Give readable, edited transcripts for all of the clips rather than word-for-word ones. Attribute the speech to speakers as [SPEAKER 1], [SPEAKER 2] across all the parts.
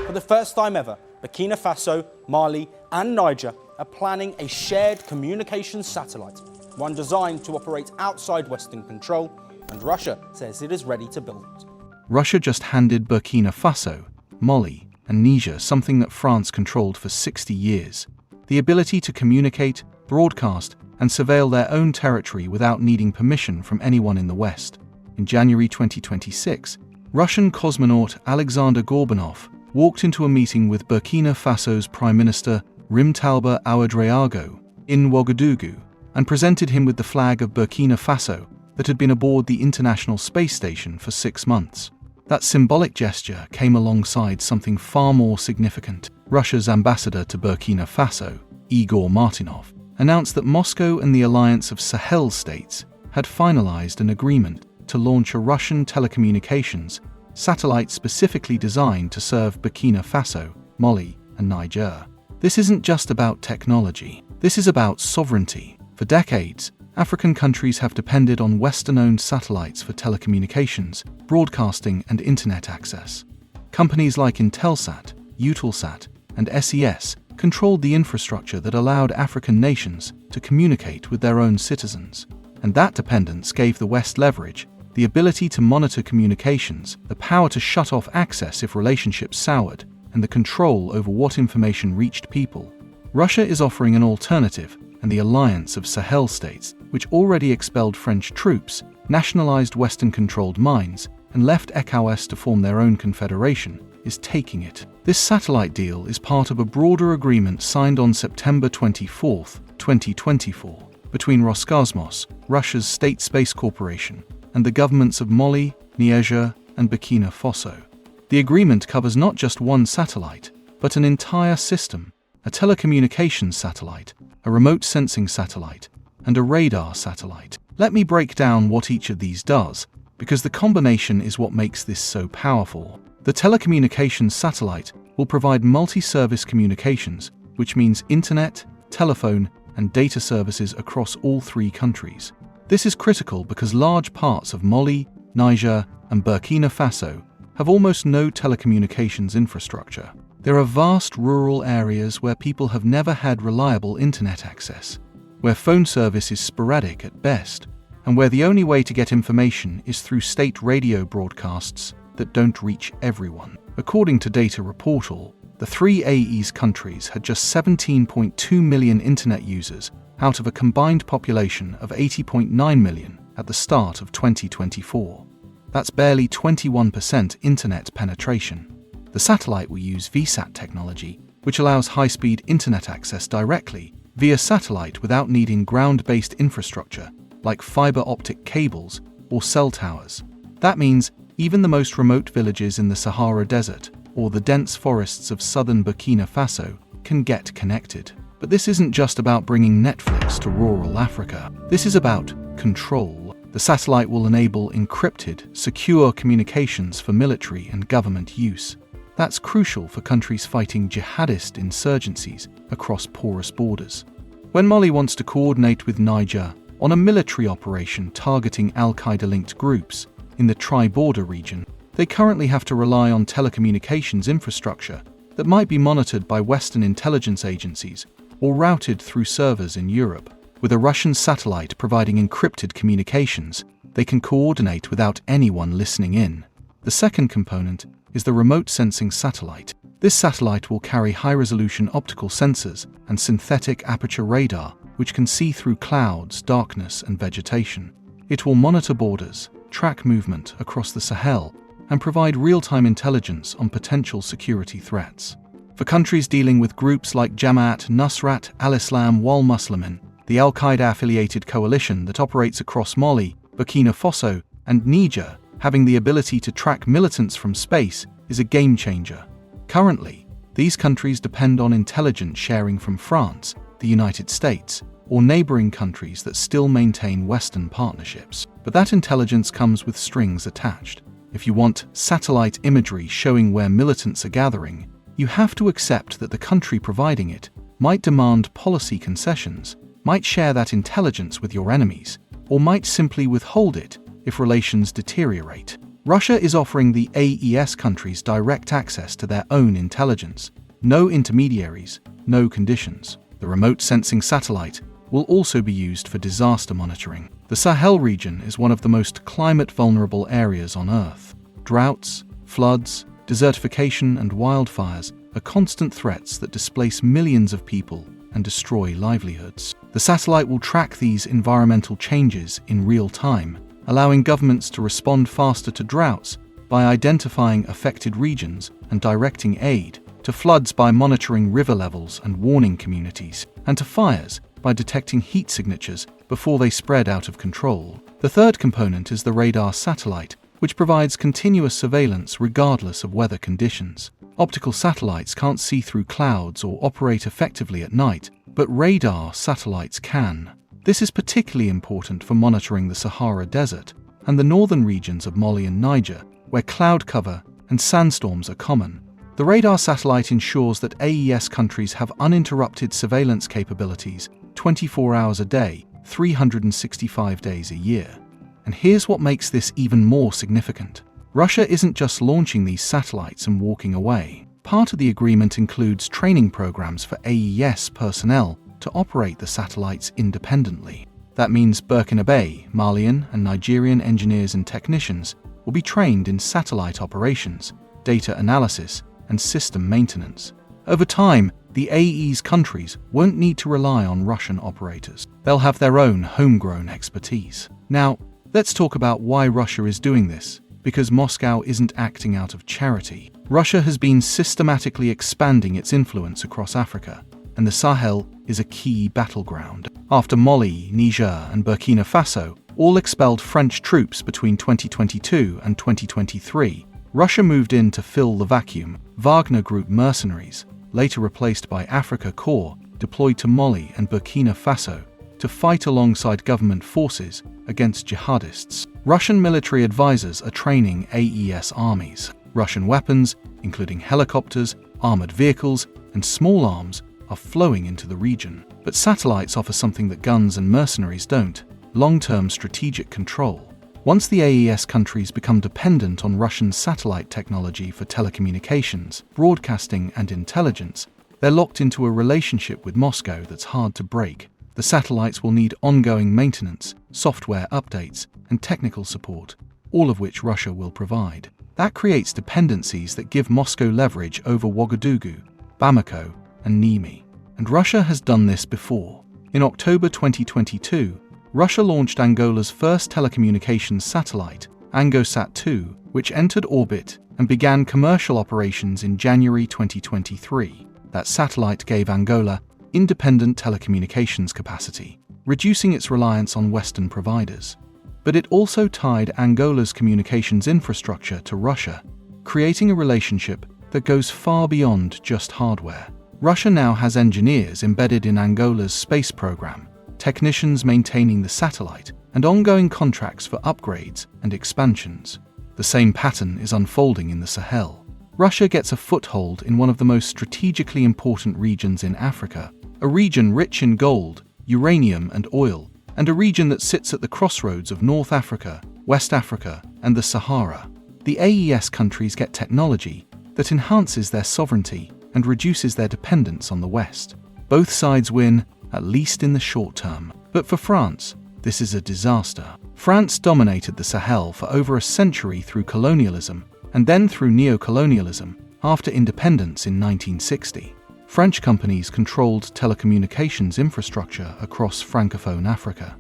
[SPEAKER 1] For the first time ever, Burkina Faso, Mali and Niger are planning a shared communications satellite, one designed to operate outside Western control, and Russia says it is ready to build it.
[SPEAKER 2] Russia just handed Burkina Faso, Mali and Niger something that France controlled for 60 years: the ability to communicate, broadcast and surveil their own territory without needing permission from anyone in the West. In January 2026, Russian cosmonaut Alexander Gorbunov walked into a meeting with Burkina Faso's Prime Minister Rimtalba Ouédraogo in Ouagadougou and presented him with the flag of Burkina Faso that had been aboard the International Space Station for 6 months. That symbolic gesture came alongside something far more significant. Russia's ambassador to Burkina Faso, Igor Martynov, announced that Moscow and the Alliance of Sahel States had finalized an agreement to launch a Russian telecommunications satellite specifically designed to serve Burkina Faso, Mali, and Niger. This isn't just about technology. This is about sovereignty. For decades, African countries have depended on Western-owned satellites for telecommunications, broadcasting, and internet access. Companies like Intelsat, Eutelsat, and SES controlled the infrastructure that allowed African nations to communicate with their own citizens. And that dependence gave the West leverage, the ability to monitor communications, the power to shut off access if relationships soured, and the control over what information reached people. Russia is offering an alternative, and the Alliance of Sahel States, which already expelled French troops, nationalized Western-controlled mines, and left ECOWAS to form their own confederation, is taking it. This satellite deal is part of a broader agreement signed on September 24, 2024, between Roscosmos, Russia's state space corporation, and the governments of Mali, Niger, and Burkina Faso. The agreement covers not just one satellite, but an entire system: a telecommunications satellite, a remote sensing satellite, and a radar satellite. Let me break down what each of these does, because the combination is what makes this so powerful. The telecommunications satellite will provide multi-service communications, which means internet, telephone, and data services across all 3 countries. This is critical because large parts of Mali, Niger, and Burkina Faso have almost no telecommunications infrastructure. There are vast rural areas where people have never had reliable internet access, where phone service is sporadic at best, and where the only way to get information is through state radio broadcasts that don't reach everyone. According to Data Reportal, the 3 AE's countries had just 17.2 million internet users out of a combined population of 80.9 million at the start of 2024. That's barely 21% internet penetration. The satellite will use VSAT technology, which allows high-speed internet access directly via satellite without needing ground-based infrastructure like fiber optic cables or cell towers. That means even the most remote villages in the Sahara Desert or the dense forests of southern Burkina Faso can get connected. But this isn't just about bringing Netflix to rural Africa. This is about control. The satellite will enable encrypted, secure communications for military and government use. That's crucial for countries fighting jihadist insurgencies across porous borders. When Mali wants to coordinate with Niger on a military operation targeting Al-Qaeda-linked groups in the tri-border region, they currently have to rely on telecommunications infrastructure that might be monitored by Western intelligence agencies or routed through servers in Europe. With a Russian satellite providing encrypted communications, they can coordinate without anyone listening in. The second component is the remote sensing satellite. This satellite will carry high-resolution optical sensors and synthetic aperture radar, which can see through clouds, darkness, and vegetation. It will monitor borders, track movement across the Sahel, and provide real-time intelligence on potential security threats. For countries dealing with groups like Jamaat Nusrat al-Islam wal Muslimin, the Al-Qaeda-affiliated coalition that operates across Mali, Burkina Faso, and Niger, having the ability to track militants from space is a game-changer. Currently, these countries depend on intelligence sharing from France, the United States, or neighboring countries that still maintain Western partnerships. But that intelligence comes with strings attached. If you want satellite imagery showing where militants are gathering, you have to accept that the country providing it might demand policy concessions, might share that intelligence with your enemies, or might simply withhold it if relations deteriorate. Russia is offering the AES countries direct access to their own intelligence. No intermediaries, no conditions. The remote sensing satellite will also be used for disaster monitoring. The Sahel region is one of the most climate-vulnerable areas on Earth. Droughts, floods, desertification and wildfires are constant threats that displace millions of people and destroy livelihoods. The satellite will track these environmental changes in real time, allowing governments to respond faster to droughts by identifying affected regions and directing aid, to floods by monitoring river levels and warning communities, and to fires by detecting heat signatures before they spread out of control. The third component is the radar satellite, which provides continuous surveillance regardless of weather conditions. Optical satellites can't see through clouds or operate effectively at night, but radar satellites can. This is particularly important for monitoring the Sahara Desert and the northern regions of Mali and Niger, where cloud cover and sandstorms are common. The radar satellite ensures that AES countries have uninterrupted surveillance capabilities 24 hours a day, 365 days a year. And here's what makes this even more significant. Russia isn't just launching these satellites and walking away. Part of the agreement includes training programs for AES personnel to operate the satellites independently. That means Burkina Faso, Malian and Nigerian engineers and technicians will be trained in satellite operations, data analysis, and system maintenance. Over time, the AES countries won't need to rely on Russian operators. They'll have their own homegrown expertise. Now, let's talk about why Russia is doing this, because Moscow isn't acting out of charity. Russia has been systematically expanding its influence across Africa, and the Sahel is a key battleground. After Mali, Niger, and Burkina Faso all expelled French troops between 2022 and 2023, Russia moved in to fill the vacuum. Wagner Group mercenaries, later replaced by Africa Corps, deployed to Mali and Burkina Faso to fight alongside government forces against jihadists. Russian military advisors are training AES armies. Russian weapons, including helicopters, armored vehicles, and small arms, are flowing into the region. But satellites offer something that guns and mercenaries don't: long-term strategic control. Once the AES countries become dependent on Russian satellite technology for telecommunications, broadcasting, and intelligence, they're locked into a relationship with Moscow that's hard to break. The satellites will need ongoing maintenance, software updates, and technical support, all of which Russia will provide. That creates dependencies that give Moscow leverage over Ouagadougou, Bamako, and Niamey. And Russia has done this before. In October 2022, Russia launched Angola's first telecommunications satellite, ANGOSat-2, which entered orbit and began commercial operations in January 2023. That satellite gave Angola independent telecommunications capacity, reducing its reliance on Western providers. But it also tied Angola's communications infrastructure to Russia, creating a relationship that goes far beyond just hardware. Russia now has engineers embedded in Angola's space program, technicians maintaining the satellite, and ongoing contracts for upgrades and expansions. The same pattern is unfolding in the Sahel. Russia gets a foothold in one of the most strategically important regions in Africa, a region rich in gold, uranium, and oil, and a region that sits at the crossroads of North Africa, West Africa, and the Sahara. The AES countries get technology that enhances their sovereignty and reduces their dependence on the West. Both sides win, at least in the short term. But for France, this is a disaster. France dominated the Sahel for over a century through colonialism, and then through neo-colonialism after independence in 1960. French companies controlled telecommunications infrastructure across Francophone Africa.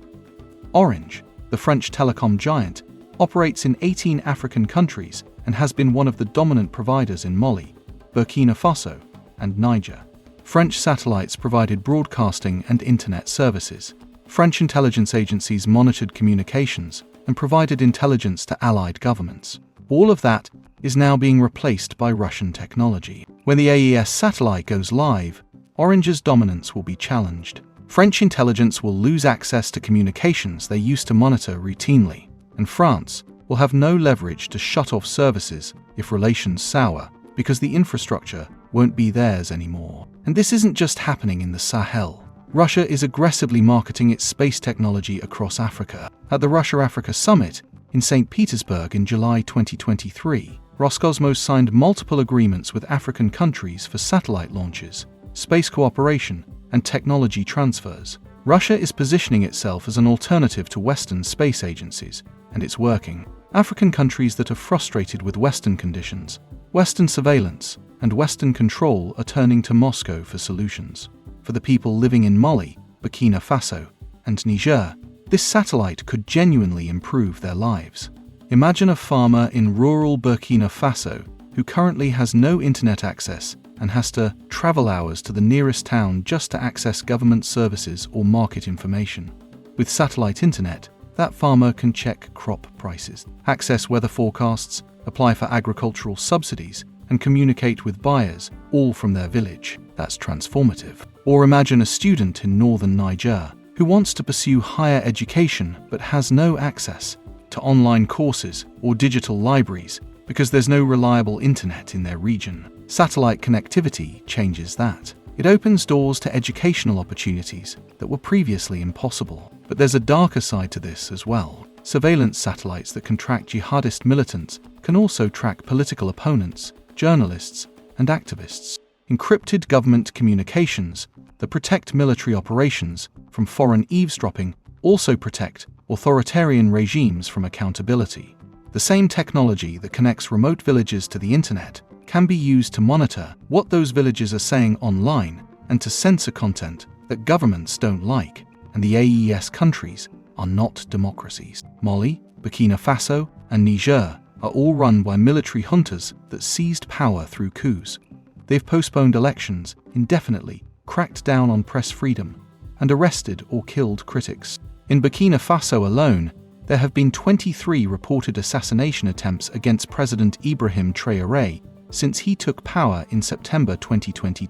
[SPEAKER 2] Orange, the French telecom giant, operates in 18 African countries and has been one of the dominant providers in Mali, Burkina Faso, and Niger. French satellites provided broadcasting and internet services. French intelligence agencies monitored communications and provided intelligence to allied governments. All of that is now being replaced by Russian technology. When the AES satellite goes live, Orange's dominance will be challenged. French intelligence will lose access to communications they used to monitor routinely, and France will have no leverage to shut off services if relations sour, because the infrastructure won't be theirs anymore. And this isn't just happening in the Sahel. Russia is aggressively marketing its space technology across Africa. At the Russia-Africa Summit, in St. Petersburg in July 2023, Roscosmos signed multiple agreements with African countries for satellite launches, space cooperation, and technology transfers. Russia is positioning itself as an alternative to Western space agencies, and it's working. African countries that are frustrated with Western conditions, Western surveillance, and Western control are turning to Moscow for solutions. For the people living in Mali, Burkina Faso, and Niger, this satellite could genuinely improve their lives. Imagine a farmer in rural Burkina Faso who currently has no internet access and has to travel hours to the nearest town just to access government services or market information. With satellite internet, that farmer can check crop prices, access weather forecasts, apply for agricultural subsidies, and communicate with buyers, all from their village. That's transformative. Or imagine a student in northern Niger who wants to pursue higher education but has no access to online courses or digital libraries because there's no reliable internet in their region. Satellite connectivity changes that. It opens doors to educational opportunities that were previously impossible. But there's a darker side to this as well. Surveillance satellites that can track jihadist militants can also track political opponents, journalists, and activists. Encrypted government communications that protect military operations from foreign eavesdropping also protect authoritarian regimes from accountability. The same technology that connects remote villages to the internet can be used to monitor what those villages are saying online and to censor content that governments don't like. And the AES countries are not democracies. Mali, Burkina Faso, and Niger are all run by military juntas that seized power through coups. They've postponed elections indefinitely, cracked down on press freedom, and arrested or killed critics. In Burkina Faso alone, there have been 23 reported assassination attempts against President Ibrahim Traoré since he took power in September 2020.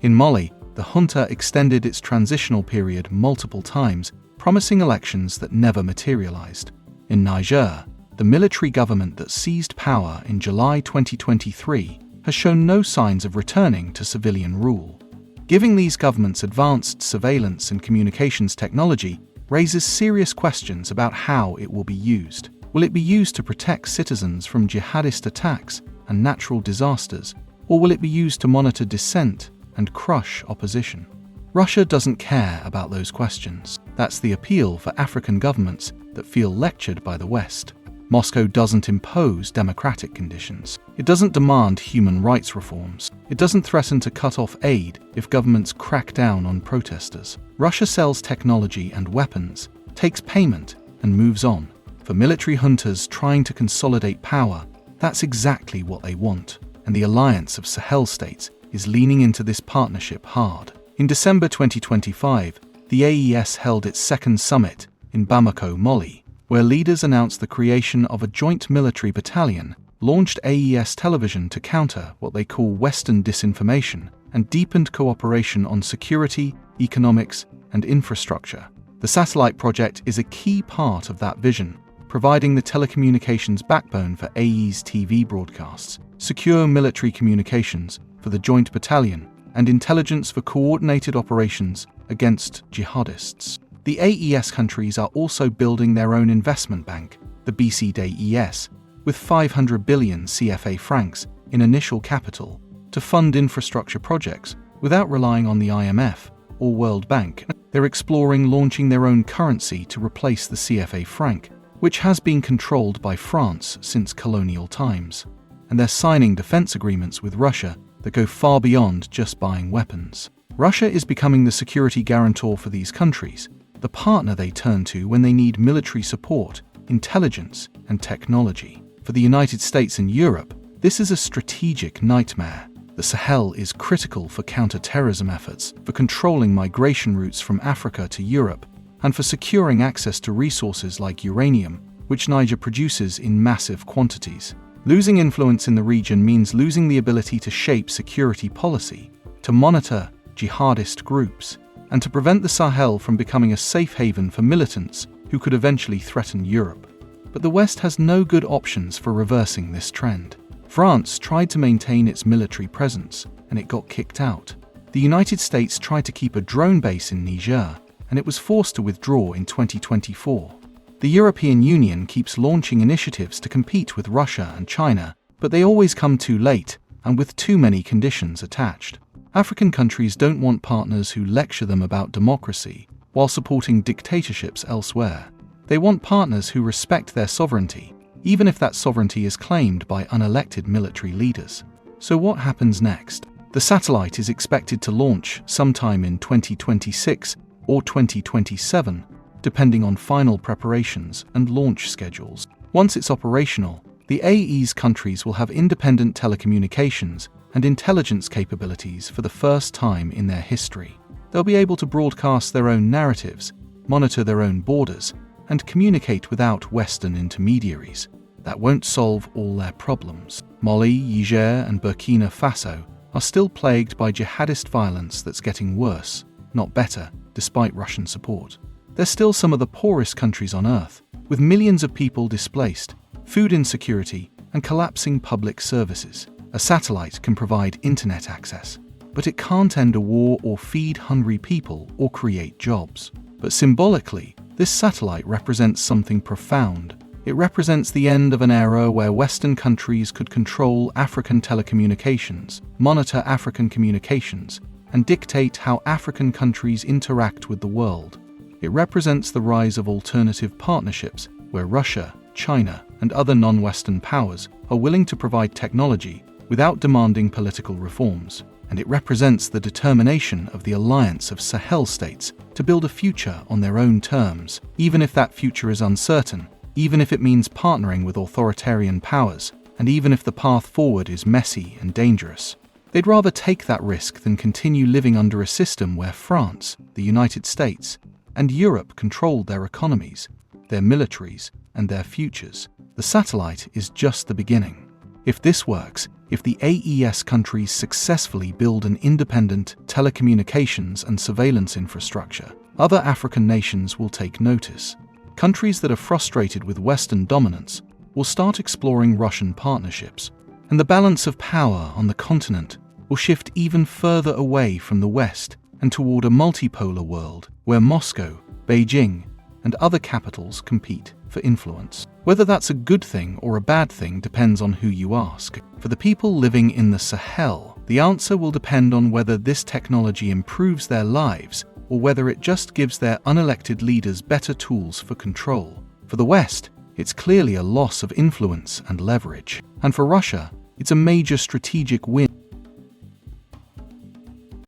[SPEAKER 2] In Mali, the junta extended its transitional period multiple times, promising elections that never materialized. In Niger, the military government that seized power in July 2023 has shown no signs of returning to civilian rule. Giving these governments advanced surveillance and communications technology raises serious questions about how it will be used. Will it be used to protect citizens from jihadist attacks and natural disasters, or will it be used to monitor dissent and crush opposition? Russia doesn't care about those questions. That's the appeal for African governments that feel lectured by the West. Moscow doesn't impose democratic conditions. It doesn't demand human rights reforms. It doesn't threaten to cut off aid if governments crack down on protesters. Russia sells technology and weapons, takes payment, and moves on. For military juntas trying to consolidate power, that's exactly what they want. And the Alliance of Sahel States is leaning into this partnership hard. In December 2025, the AES held its second summit in Bamako, Mali, where leaders announced the creation of a joint military battalion, launched AES television to counter what they call Western disinformation, and deepened cooperation on security, economics, and infrastructure. The satellite project is a key part of that vision, providing the telecommunications backbone for AES TV broadcasts, secure military communications for the joint battalion, and intelligence for coordinated operations against jihadists. The AES countries are also building their own investment bank, the BCDES, with 500 billion CFA francs in initial capital to fund infrastructure projects without relying on the IMF or World Bank. They're exploring launching their own currency to replace the CFA franc, which has been controlled by France since colonial times. And they're signing defense agreements with Russia that go far beyond just buying weapons. Russia is becoming the security guarantor for these countries, the partner they turn to when they need military support, intelligence, and technology. For the United States and Europe, this is a strategic nightmare. The Sahel is critical for counter-terrorism efforts, for controlling migration routes from Africa to Europe, and for securing access to resources like uranium, which Niger produces in massive quantities. Losing influence in the region means losing the ability to shape security policy, to monitor jihadist groups, and to prevent the Sahel from becoming a safe haven for militants who could eventually threaten Europe. But the West has no good options for reversing this trend. France tried to maintain its military presence, and it got kicked out. The United States tried to keep a drone base in Niger, and it was forced to withdraw in 2024. The European Union keeps launching initiatives to compete with Russia and China, but they always come too late and with too many conditions attached. African countries don't want partners who lecture them about democracy while supporting dictatorships elsewhere. They want partners who respect their sovereignty, even if that sovereignty is claimed by unelected military leaders. So what happens next? The satellite is expected to launch sometime in 2026 or 2027, depending on final preparations and launch schedules. Once it's operational, the AE's countries will have independent telecommunications and intelligence capabilities for the first time in their history. They'll be able to broadcast their own narratives, monitor their own borders, and communicate without Western intermediaries. That won't solve all their problems. Mali, Niger, and Burkina Faso are still plagued by jihadist violence that's getting worse, not better, despite Russian support. They're still some of the poorest countries on Earth, with millions of people displaced, food insecurity, and collapsing public services. A satellite can provide internet access, but it can't end a war or feed hungry people or create jobs. But symbolically, this satellite represents something profound. It represents the end of an era where Western countries could control African telecommunications, monitor African communications, and dictate how African countries interact with the world. It represents the rise of alternative partnerships where Russia, China, and other non-Western powers are willing to provide technology without demanding political reforms. And it represents the determination of the Alliance of Sahel States to build a future on their own terms, even if that future is uncertain, even if it means partnering with authoritarian powers, and even if the path forward is messy and dangerous. They'd rather take that risk than continue living under a system where France, the United States, and Europe controlled their economies, their militaries, and their futures. The satellite is just the beginning. If this works, if the AES countries successfully build an independent telecommunications and surveillance infrastructure, other African nations will take notice. Countries that are frustrated with Western dominance will start exploring Russian partnerships, and the balance of power on the continent will shift even further away from the West and toward a multipolar world where Moscow, Beijing, and other capitals compete for influence. Whether that's a good thing or a bad thing depends on who you ask. For the people living in the Sahel, the answer will depend on whether this technology improves their lives or whether it just gives their unelected leaders better tools for control. For the West, it's clearly a loss of influence and leverage. And for Russia, it's a major strategic win.